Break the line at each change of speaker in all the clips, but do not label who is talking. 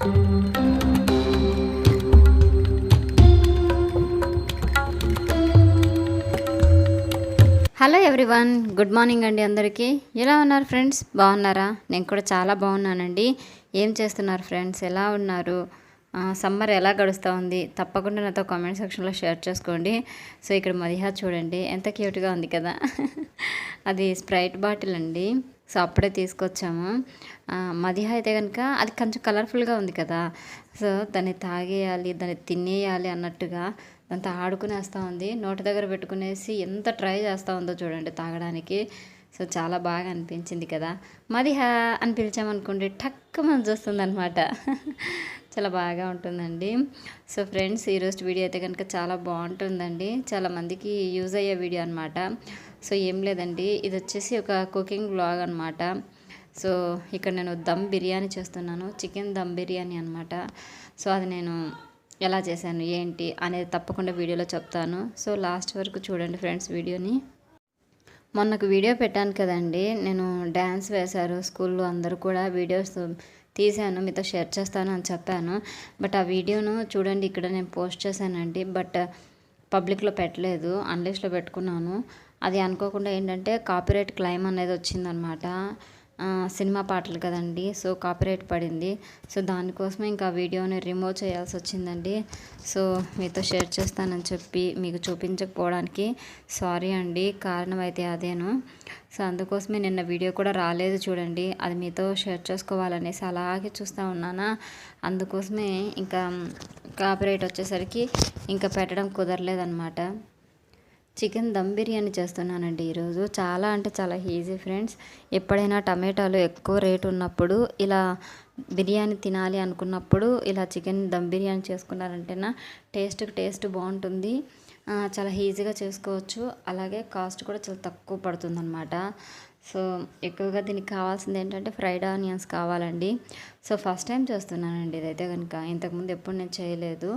Hello everyone, good morning అండి అందరికీ. ఎలా ఉన్నారు ఫ్రెండ్స్? బాగున్నారా? నేను కూడా చాలా బాగున్నానండి. ఏం చేస్తున్నారు ఫ్రెండ్స్? ఎలా ఉన్నారు? సమ్మర్ ఎలా గడుస్తూ ఉంది? తప్పకుండా నాతో కామెంట్ సెక్షన్లో షేర్ చేసుకోండి. సో ఇక్కడ మదిహా చూడండి ఎంత క్యూట్గా ఉంది కదా. అది స్ప్రైట్ బాటిల్ అండి. సో అప్పుడే తీసుకొచ్చాము. మదిహా అయితే కనుక అది కొంచెం కలర్ఫుల్గా ఉంది కదా. సో దాన్ని తాగేయాలి, దాన్ని తినేయాలి అన్నట్టుగా అంత ఆడుకునేస్తూ ఉంది. నోటి దగ్గర పెట్టుకునేసి ఎంత ట్రై చేస్తూ ఉందో చూడండి తాగడానికి. సో చాలా బాగా అనిపించింది కదా. మదిహా అని పిలిచామనుకోండి టక్కు మనం చూస్తుంది అనమాట. చాలా బాగా ఉంటుందండి. సో ఫ్రెండ్స్, ఈరోజు వీడియో అయితే కనుక చాలా బాగుంటుందండి. చాలామందికి యూజ్ అయ్యే వీడియో అనమాట. సో ఏం లేదండి, ఇది వచ్చేసి ఒక కుకింగ్ వ్లాగ్ అనమాట. సో ఇక్కడ నేను దమ్ బిర్యానీ చేస్తున్నాను, చికెన్ దమ్ బిర్యానీ అనమాట. సో అది నేను ఎలా చేశాను ఏంటి అనేది తప్పకుండా వీడియోలో చెప్తాను. సో లాస్ట్ వరకు చూడండి ఫ్రెండ్స్ వీడియోని. మొన్నకు వీడియో పెట్టాను కదండి, నేను డ్యాన్స్ వేశారు స్కూల్లో అందరూ కూడా వీడియోస్ తీశాను, మీతో షేర్ చేస్తాను అని చెప్పాను. బట్ ఆ వీడియోను చూడండి ఇక్కడ నేను పోస్ట్ చేశానండి. బట్ పబ్లిక్లో పెట్టలేదు, అన్లిస్ట్లో పెట్టుకున్నాను. అది అనుకోకుండా ఏంటంటే కాపీరైట్ క్లెయిమ్ అనేది వచ్చిందనమాట. సినిమా పాటలు కదండి, సో కాపీరైట్ పడింది. సో దానికోసమే ఇంకా వీడియోని రిమూవ్ చేయాల్సి వచ్చిందండి. సో మీతో షేర్ చేస్తానని చెప్పి మీకు చూపించకపోవడానికి సారీ అండి, కారణం అయితే అదేను. సో అందుకోసమే నిన్న వీడియో కూడా రాలేదు చూడండి, అది మీతో షేర్ చేసుకోవాలనేసి అలాగే చూస్తూ ఉన్నానా. అందుకోసమే ఇంకా కాపీరైట్ వచ్చేసరికి ఇంకా పెట్టడం కుదరలేదన్నమాట. చికెన్ దమ్ బిర్యానీ చేస్తున్నానండి ఈరోజు. చాలా అంటే చాలా ఈజీ ఫ్రెండ్స్. ఎప్పుడైనా టమాటాలు ఎక్కువ రేటు ఉన్నప్పుడు ఇలా బిర్యానీ తినాలి అనుకున్నప్పుడు ఇలా చికెన్ దమ్ బిర్యానీ చేసుకున్నారంటేనా టేస్ట్ బాగుంటుంది. చాలా ఈజీగా చేసుకోవచ్చు. అలాగే కాస్ట్ కూడా చాలా తక్కువ పడుతుందన్నమాట. సో ఎక్కువగా దీనికి కావాల్సింది ఏంటంటే ఫ్రైడ్ ఆనియన్స్ కావాలండి. సో ఫస్ట్ టైం చేస్తున్నానండి ఇదైతే కనుక, ఇంతకుముందు ఎప్పుడు నేను చేయలేదు.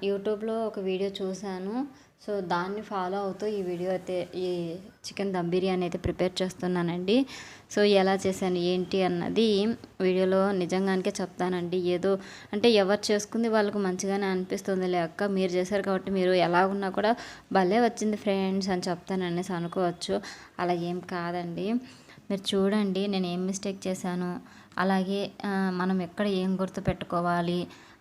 యూట్యూబ్లో ఒక వీడియో చూశాను. సో దాన్ని ఫాలో అవుతూ ఈ వీడియో అయితే ఈ చికెన్ దమ్ బిర్యానీ అయితే ప్రిపేర్ చేస్తున్నానండి. సో ఎలా చేశాను ఏంటి అన్నది వీడియోలో నిజంగానికే చెప్తానండి. ఏదో అంటే ఎవరు చేసుకుంది వాళ్ళకు మంచిగానే అనిపిస్తుంది అక్క, మీరు చేశారు కాబట్టి మీరు ఎలా ఉన్నా కూడా భలే వచ్చింది ఫ్రెండ్స్ అని చెప్తాననేసి అనుకోవచ్చు. అలా ఏం కాదండి. మీరు చూడండి నేను ఏం మిస్టేక్ చేశాను, అలాగే మనం ఎక్కడ ఏం గుర్తు పెట్టుకోవాలి,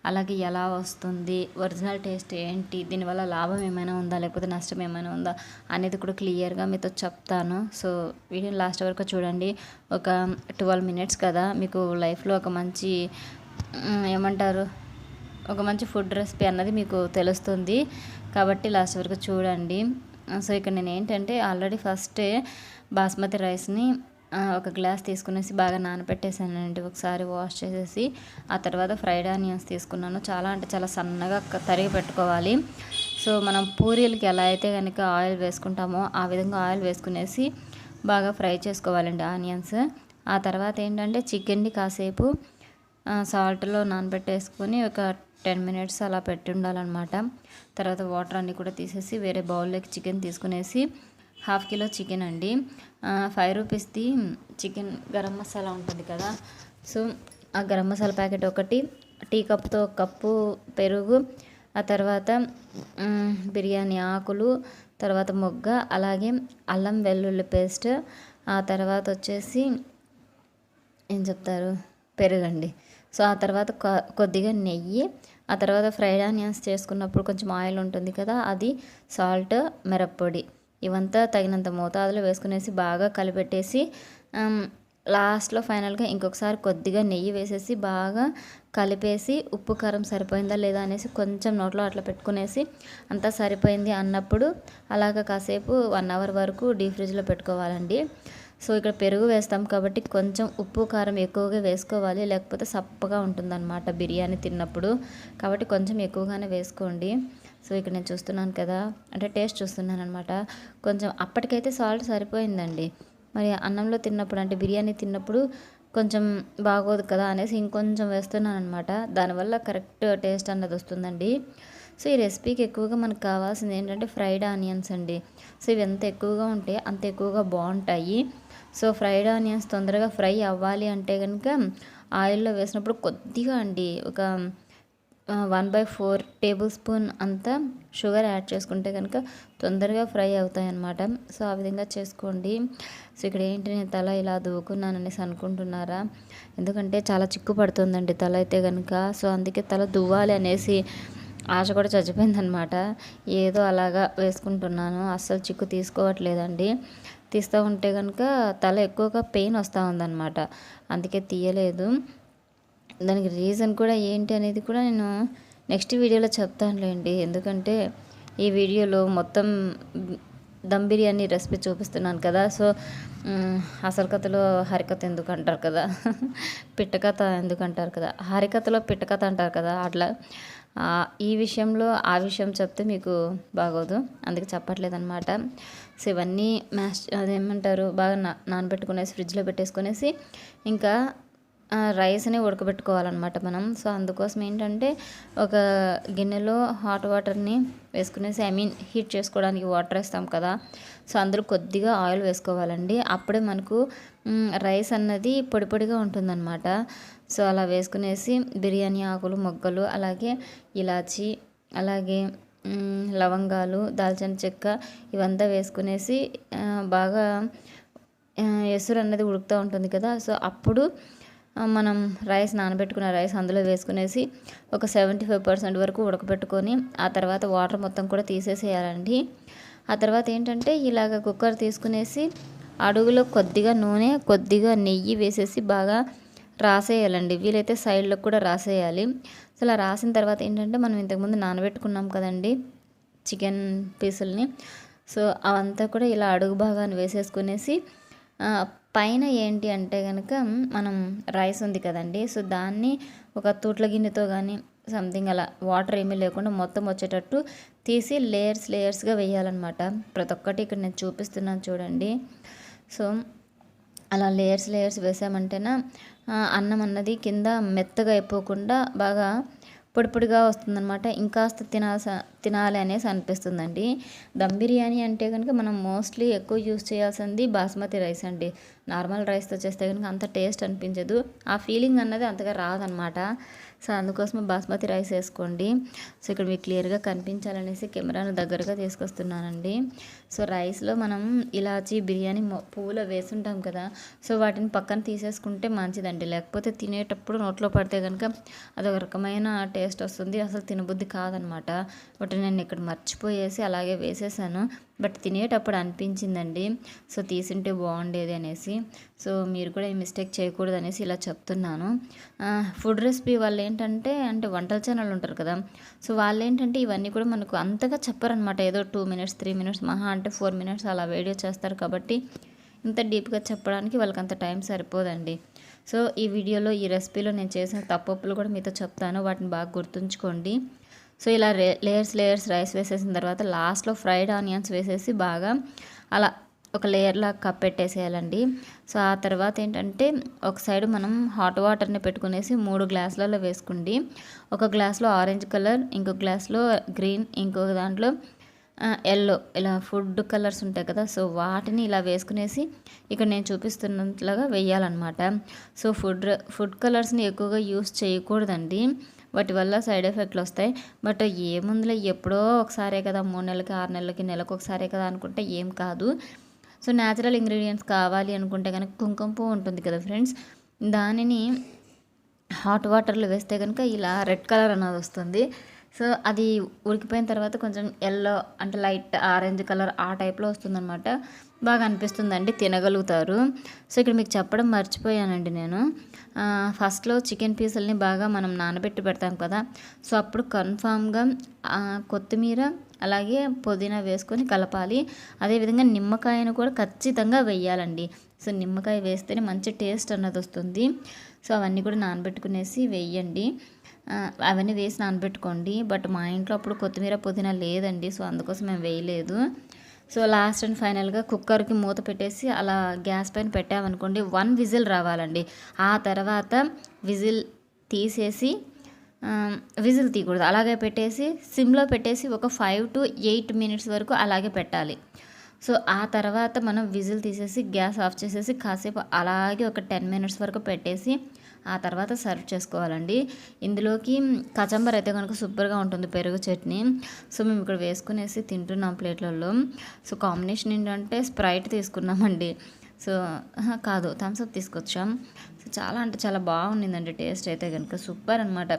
అలాగే ఎలా వస్తుంది, ఒరిజినల్ టేస్ట్ ఏంటి, దీనివల్ల లాభం ఏమైనా ఉందా లేకపోతే నష్టం ఏమైనా ఉందా అనేది కూడా క్లియర్గా మీతో చెప్తాను. సో వీడియోని లాస్ట్ వరకు చూడండి. ఒక 12 మినిట్స్ కదా, మీకు లైఫ్లో ఒక మంచి ఏమంటారు ఒక మంచి ఫుడ్ రెసిపీ అన్నది మీకు తెలుస్తుంది కాబట్టి లాస్ట్ వరకు చూడండి. సో ఇక్కడ నేను ఏంటంటే ఆల్రెడీ ఫస్టే బాస్మతి రైస్ని ఒక గ్లాస్ తీసుకునేసి బాగా నానబెట్టేసానండి, ఒకసారి వాష్ చేసేసి. ఆ తర్వాత ఫ్రైడ్ ఆనియన్స్ తీసుకున్నాను. చాలా అంటే చాలా సన్నగా తరిగి పెట్టుకోవాలి. సో మనం పూరీలకి ఎలా అయితే కనుక ఆయిల్ వేసుకుంటామో ఆ విధంగా ఆయిల్ వేసుకునేసి బాగా ఫ్రై చేసుకోవాలండి ఆనియన్స్. ఆ తర్వాత ఏంటంటే చికెన్ని కాసేపు సాల్ట్లో నానబెట్టేసుకొని ఒక 10 మినిట్స్ అలా పెట్టి ఉండాలన్నమాట. తర్వాత వాటర్ అన్నీ కూడా తీసేసి వేరే బౌల్లోకి చికెన్ తీసుకునేసి 1/2 కిలో చికెన్ అండి. 5 రూపీస్ది చికెన్ గరం మసాలా ఉంటుంది కదా. సో ఆ గరం మసాలా ప్యాకెట్ ఒకటి, టీ కప్తో 1 కప్పు పెరుగు, ఆ తర్వాత బిర్యానీ ఆకులు, తర్వాత మొగ్గ, అలాగే అల్లం వెల్లుల్లి పేస్ట్, ఆ తర్వాత వచ్చేసి ఏం చెప్తారు పెరుగండి. సో ఆ తర్వాత కొద్దిగా నెయ్యి, ఆ తర్వాత ఫ్రైడ్ ఆనియన్స్ చేసుకున్నప్పుడు కొంచెం ఆయిల్ ఉంటుంది కదా, అది సాల్ట్, మిరప్పొడి ఇవంతా తగినంత మోతాదులో వేసుకునేసి బాగా కలిపెట్టేసి లాస్ట్లో ఫైనల్గా ఇంకొకసారి కొద్దిగా నెయ్యి వేసేసి బాగా కలిపేసి ఉప్పు కారం సరిపోయిందా లేదా అనేసి కొంచెం నోట్లో అట్లా పెట్టుకునేసి అంతా సరిపోయింది అన్నప్పుడు అలాగ కాసేపు 1 అవర్ వరకు డీప్ ఫ్రిడ్జ్లో పెట్టుకోవాలండి. సో ఇక్కడ పెరుగు వేస్తాం కాబట్టి కొంచెం ఉప్పు కారం ఎక్కువగా వేసుకోవాలి, లేకపోతే సప్పగా ఉంటుందన్నమాట బిర్యానీ తిన్నప్పుడు. కాబట్టి కొంచెం ఎక్కువగానే వేసుకోండి. సో ఇక్కడ నేను చూస్తున్నాను కదా, అంటే టేస్ట్ చూస్తున్నాను అనమాట. కొంచెం అప్పటికైతే సాల్ట్ సరిపోయిందండి. మరి అన్నంలో తిన్నప్పుడు అంటే బిర్యానీ తిన్నప్పుడు కొంచెం బాగోదు కదా అనేసి ఇంకొంచెం వేస్తున్నాను అనమాట. దానివల్ల కరెక్ట్ టేస్ట్ అన్నది వస్తుందండి. సో ఈ రెసిపీకి ఎక్కువగా మనకు కావాల్సింది ఏంటంటే ఫ్రైడ్ ఆనియన్స్ అండి. సో ఇవి ఎంత ఎక్కువగా ఉంటే అంత ఎక్కువగా బాగుంటాయి. సో ఫ్రైడ్ ఆనియన్స్ తొందరగా ఫ్రై అవ్వాలి అంటే కనుక ఆయిల్లో వేసినప్పుడు కొద్దిగా అండి ఒక 1/4 టేబుల్ స్పూన్ అంతా షుగర్ యాడ్ చేసుకుంటే కనుక తొందరగా ఫ్రై అవుతాయి అన్నమాట. సో ఆ విధంగా చేసుకోండి. సో ఇక్కడ ఏంటి నేను తల ఇలా దువ్వుకున్నాను అనేసి అనుకుంటున్నారా? ఎందుకంటే చాలా చిక్కు పడుతుందండి తల అయితే కనుక. సో అందుకే తల దువ్వాలి అనేసి ఆశ కూడా చచ్చిపోయిందనమాట. ఏదో అలాగా వేసుకుంటున్నాను. అస్సలు చిక్కు తీసుకోవట్లేదండి. తీస్తూ ఉంటే కనుక తల ఎక్కువగా పెయిన్ వస్తూ ఉందన్నమాట. అందుకే తీయలేదు. దానికి రీజన్ కూడా ఏంటి అనేది కూడా నేను నెక్స్ట్ వీడియోలో చెప్తానులేండి. ఎందుకంటే ఈ వీడియోలో మొత్తం దమ్ బిర్యానీ రెసిపీ చూపిస్తున్నాను కదా. సో అసలు కథలో హరికథ ఎందుకు అంటారు కదా, పిట్టకథ ఎందుకు అంటారు కదా, హరికథలో పిట్టకథ అంటారు కదా, అట్లా ఈ విషయంలో ఆ విషయం చెప్తే మీకు బాగోదు, అందుకే చెప్పట్లేదు అనమాట. సో ఇవన్నీ అదేమంటారు బాగా నానబెట్టుకునేసి ఫ్రిడ్జ్లో పెట్టేసుకునేసి ఇంకా రైస్ని ఉడకబెట్టుకోవాలన్నమాట మనం. సో అందుకోసం ఏంటంటే ఒక గిన్నెలో హాట్ వాటర్ని వేసుకునేసి హీట్ చేసుకోవడానికి వాటర్ వేస్తాం కదా. సో అందులో కొద్దిగా ఆయిల్ వేసుకోవాలండి. అప్పుడే మనకు రైస్ అన్నది పొడి పొడిగా ఉంటుందన్నమాట. సో అలా వేసుకునేసి బిర్యానీ ఆకులు, మొగ్గలు, అలాగే ఇలాచి, అలాగే లవంగాలు, దాల్చిన చెక్క ఇవంతా వేసుకునేసి బాగా ఎసురు అన్నది ఉడుకుతూ ఉంటుంది కదా. సో అప్పుడు మనం నానబెట్టుకున్న రైస్ అందులో వేసుకునేసి ఒక 75% వరకు ఉడకబెట్టుకొని ఆ తర్వాత వాటర్ మొత్తం కూడా తీసేసేయాలండి. ఆ తర్వాత ఏంటంటే ఇలాగ కుక్కర్ తీసుకునేసి అడుగులో కొద్దిగా నూనె, కొద్దిగా నెయ్యి వేసేసి బాగా రాసేయాలండి. వీలైతే సైడ్లో కూడా రాసేయాలి. సో అలా రాసిన తర్వాత ఏంటంటే మనం ఇంతకుముందు నానబెట్టుకున్నాం కదండి చికెన్ పీసుల్ని. సో అవంతా కూడా ఇలా అడుగు భాగాన్ని వేసేసుకునేసి పైన ఏంటి అంటే కనుక మనం రైస్ ఉంది కదండి. సో దాన్ని ఒక తూట్ల గిన్నెతో కానీ సంథింగ్ అలా వాటర్ ఏమీ లేకుండా మొత్తం వచ్చేటట్టు తీసి లేయర్స్గా వేయాలన్నమాట. ప్రతి ఒక్కటి ఇక్కడ నేను చూపిస్తున్నాను చూడండి. సో అలా లేయర్స్ వేసామంటేనా అన్నం అన్నది కింద మెత్తగా అయిపోకుండా బాగా పొడి పొడిగా వస్తుందన్నమాట. ఇంకాస్త తినాలి అనేసి అనిపిస్తుందండి. దమ్ బిర్యానీ అంటే కనుక మనం మోస్ట్లీ ఎక్కువ యూస్ చేయాల్సింది బాస్మతి రైస్ అండి. నార్మల్ రైస్తో చేస్తే కనుక అంత టేస్ట్ అనిపించదు, ఆ ఫీలింగ్ అన్నది అంతగా రాదనమాట. సో అందుకోసమే బాస్మతి రైస్ వేసుకోండి. సో ఇక్కడ మీకు క్లియర్గా కనిపించాలనేసి కెమెరాను దగ్గరగా తీసుకొస్తున్నానండి. సో రైస్లో మనం ఇలాచి, బిర్యానీ పువ్వులో వేసుంటాం కదా. సో వాటిని పక్కన తీసేసుకుంటే మంచిదండి. లేకపోతే తినేటప్పుడు నోట్లో పడితే కనుక అదొక రకమైన టేస్ట్ వస్తుంది, అసలు తినబుద్ధి కాదనమాట. బట్ నేను ఇక్కడ మర్చిపోయేసి అలాగే వేసేసాను. బట్ తినేటప్పుడు అనిపించిందండి సో తీసుంటే బాగుండేది అనేసి. సో మీరు కూడా ఈ మిస్టేక్ చేయకూడదు అనేసి ఇలా చెప్తున్నాను. ఫుడ్ రెసిపీ వాళ్ళు ఏంటంటే వంటల ఛానల్ ఉంటారు కదా. సో వాళ్ళు ఏంటంటే ఇవన్నీ కూడా మనకు అంతగా చెప్పారనమాట. ఏదో 2 minutes 3 minutes మహా అంటే 4 minutes అలా వీడియో చేస్తారు కాబట్టి ఇంత డీప్గా చెప్పడానికి వాళ్ళకి అంత టైం సరిపోదండి. సో ఈ వీడియోలో ఈ రెసిపీలో నేను చేసిన తప్పులు కూడా మీతో చెప్తాను, వాటిని బాగా గుర్తుంచుకోండి. సో ఇలా లేయర్స్ రైస్ వేసేసిన తర్వాత లాస్ట్లో ఫ్రైడ్ ఆనియన్స్ వేసేసి బాగా అలా ఒక లేయర్లా కప్పెట్టేసేయాలండి. సో ఆ తర్వాత ఏంటంటే ఒక సైడ్ మనం హాట్ వాటర్ని పెట్టుకునేసి 3 గ్లాసులలో వేసుకోండి. ఒక గ్లాస్లో ఆరెంజ్ కలర్, ఇంకొక గ్లాస్లో గ్రీన్, ఇంకొక దాంట్లో ఎల్లో, ఇలా ఫుడ్ కలర్స్ ఉంటాయి కదా. సో వాటిని ఇలా వేసుకునేసి ఇక్కడ నేను చూపిస్తున్నట్లుగా వేయాలన్నమాట. సో ఫుడ్ కలర్స్ని ఎక్కువగా యూస్ చేయకూడదండి, వాటి వల్ల సైడ్ ఎఫెక్ట్లు వస్తాయి. బట్ ఏముందులో ఎప్పుడో ఒకసారే కదా, 3 నెలలకి 6 నెలలకి నెలకు ఒకసారే కదా అనుకుంటే ఏం కాదు. సో న్యాచురల్ ఇంగ్రీడియంట్స్ కావాలి అనుకుంటే కనుక కుంకుమ పువ్వు ఉంటుంది కదా ఫ్రెండ్స్, దానిని హాట్ వాటర్లో వేస్తే కనుక ఇలా రెడ్ కలర్ అన్నది వస్తుంది. సో అది ఉడికిపోయిన తర్వాత కొంచెం ఎల్లో అంటే లైట్ ఆరెంజ్ కలర్ ఆ టైప్లో వస్తుందన్నమాట. బాగా అనిపిస్తుందండి, తినగలుగుతారు. సో ఇక్కడ మీకు చెప్పడం మర్చిపోయానండి నేను. ఫస్ట్లో చికెన్ పీసుల్ని బాగా మనం నానబెట్టి పెడతాం కదా. సో అప్పుడు కన్ఫామ్గా కొత్తిమీర అలాగే పుదీనా వేసుకొని కలపాలి. అదేవిధంగా నిమ్మకాయను కూడా ఖచ్చితంగా వేయాలండి. సో నిమ్మకాయ వేస్తేనే మంచి టేస్ట్ అన్నది వస్తుంది. సో అవన్నీ కూడా నానబెట్టుకునేసి వేయండి. అవన్నీ వేసి నానబెట్టుకోండి. బట్ మా ఇంట్లో అప్పుడు కొత్తిమీర పుదీనా లేదండి, సో అందుకోసం మేము వేయలేదు. సో లాస్ట్ అండ్ ఫైనల్గా కుక్కర్కి మూత పెట్టేసి అలా గ్యాస్ పైన పెట్టామనుకోండి, 1 విజిల్ రావాలండి. ఆ తర్వాత విజిల్ తీసేసి విజిల్ తీయకూడదు, అలాగే పెట్టేసి సిమ్లో పెట్టేసి ఒక 5 to 8 minutes వరకు అలాగే పెట్టాలి. సో ఆ తర్వాత మనం విజిల్ తీసేసి గ్యాస్ ఆఫ్ చేసేసి కాసేపు అలాగే ఒక 10 minutes వరకు పెట్టేసి ఆ తర్వాత సర్వ్ చేసుకోవాలండి. ఇందులోకి కచంబర్ అయితే కనుక సూపర్గా ఉంటుంది, పెరుగు చట్నీ. సో మేము ఇక్కడ వేసుకునేసి తింటున్నాం ప్లేట్లలో. సో కాంబినేషన్ ఏంటంటే స్ప్రైట్ తీసుకున్నామండి. సో కాదు, థమ్స్అప్ తీసుకొచ్చాం. సో చాలా అంటే చాలా బాగుండిందండి, టేస్ట్ అయితే కనుక సూపర్ అనమాట.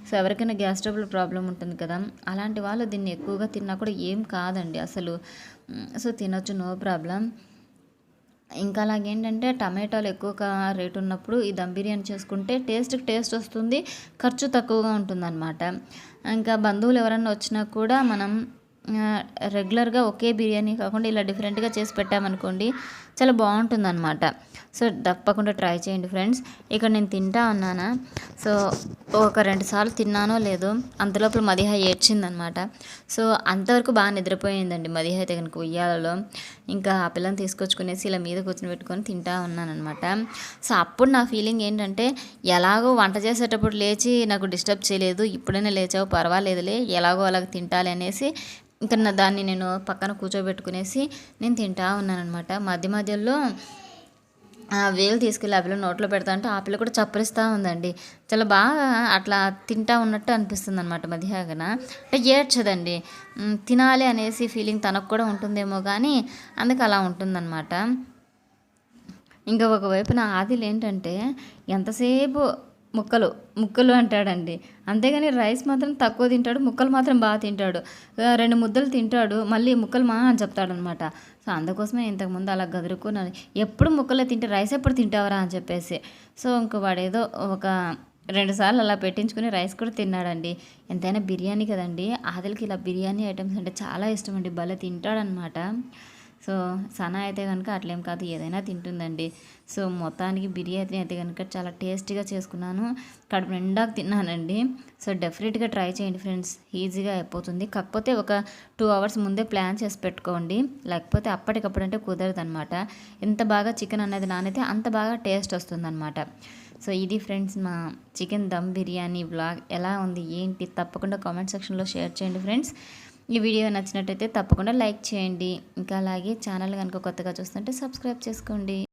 సో ఎవరికైనా గ్యాస్ ట్రబుల్ ప్రాబ్లం ఉంటుంది కదా, అలాంటి వాళ్ళు దీన్ని ఎక్కువగా తిన్నా కూడా ఏం కాదండి అసలు. సో తినొచ్చు, నో ప్రాబ్లం. ఇంకా అలాగేంటంటే టమాటాలు ఎక్కువగా రేటు ఉన్నప్పుడు ఈ దమ్ బిర్యానీ చేసుకుంటే టేస్ట్ వస్తుంది, ఖర్చు తక్కువగా ఉంటుందన్నమాట. ఇంకా బంధువులు ఎవరన్నా వచ్చినా కూడా మనం రెగ్యులర్గా ఒకే బిర్యానీ కాకుండా ఇలా డిఫరెంట్గా చేసి పెట్టామనుకోండి, చాలా బాగుంటుందన్నమాట. సో తప్పకుండా ట్రై చేయండి ఫ్రెండ్స్. ఇక్కడ నేను తింటా ఉన్నానా, సో ఒక 2 సార్లు తిన్నానో లేదో అంతలోపల మదిహ ఏడ్చిందనమాట. సో అంతవరకు బాగా నిద్రపోయిందండి మదిహ అయితే కనుక ఉయ్యాలలో. ఇంకా ఆ పిల్లని తీసుకొచ్చుకునేసి ఇలా మీద కూర్చొని పెట్టుకొని తింటా ఉన్నానమాట. సో అప్పుడు నా ఫీలింగ్ ఏంటంటే, ఎలాగో వంట చేసేటప్పుడు లేచి నాకు డిస్టర్బ్ చేయలేదు, ఇప్పుడైనా లేచావు పర్వాలేదులే, ఎలాగో అలాగ తింటాలి అనేసి ఇంకా దాన్ని నేను పక్కన కూర్చోబెట్టుకునేసి నేను తింటా ఉన్నానమాట. మధ్య మధ్యలో వేలు తీసుకెళ్ళి ఆ పిల్ల నోట్లో పెడతా అంటే ఆ పిల్ల కూడా చప్పరిస్తూ ఉందండి. చాలా బాగా అట్లా తింటా ఉన్నట్టు అనిపిస్తుంది అనమాట మధ్యాహ్న. అంటే ఏడ్చదండి, తినాలి అనేసి ఫీలింగ్ తనకు కూడా ఉంటుందేమో కానీ అందుకు అలా ఉంటుందన్నమాట. ఇంకా ఒకవైపున ఆదిల్ ఏంటంటే ఎంతసేపు ముక్కలు అంటాడండి. అంతేగాని రైస్ మాత్రం తక్కువ తింటాడు, ముక్కలు మాత్రం బాగా తింటాడు. 2 ముద్దలు తింటాడు, మళ్ళీ ముక్కలు అని చెప్తాడనమాట. సో అందుకోసమే ఇంతకుముందు అలా గదురుకున్నాను, ఎప్పుడు ముక్కలే తింటే రైస్ ఎప్పుడు తింటావరా అని చెప్పేసి. సో ఇంక వాడేదో ఒక 2 సార్లు అలా పెట్టించుకుని రైస్ కూడా తిన్నాడండి. ఎంతైనా బిర్యానీ కదండి, ఆదిల్కి ఇలా బిర్యానీ ఐటమ్స్ అంటే చాలా ఇష్టం అండి, భలే తింటాడనమాట. సో సనా అయితే కనుక అట్లేం కాదు, ఏదైనా తింటుందండి. సో మొత్తానికి బిర్యానీ అయితే కనుక చాలా టేస్టీగా చేసుకున్నాను, కడుపు నిండా తిన్నానండి. సో డెఫినెట్గా ట్రై చేయండి ఫ్రెండ్స్, ఈజీగా అయిపోతుంది. కాకపోతే ఒక 2 అవర్స్ ముందే ప్లాన్ చేసి పెట్టుకోండి, లేకపోతే అప్పటికప్పుడు అంటే కుదరదు అనమాట. ఎంత బాగా చికెన్ అనేది నానైతే అంత బాగా టేస్ట్ వస్తుందన్నమాట. సో ఇది ఫ్రెండ్స్ మా చికెన్ దమ్ బిర్యానీ వ్లాగ్. ఎలా ఉంది ఏంటి తప్పకుండా కామెంట్ సెక్షన్లో షేర్ చేయండి ఫ్రెండ్స్. ఈ వీడియో నచ్చినట్టయితే తప్పకుండా లైక్ చేయండి. ఇంకా అలాగే ఛానల్ కనుక కొత్తగా చూస్తుంటే సబ్స్క్రైబ్ చేసుకోండి.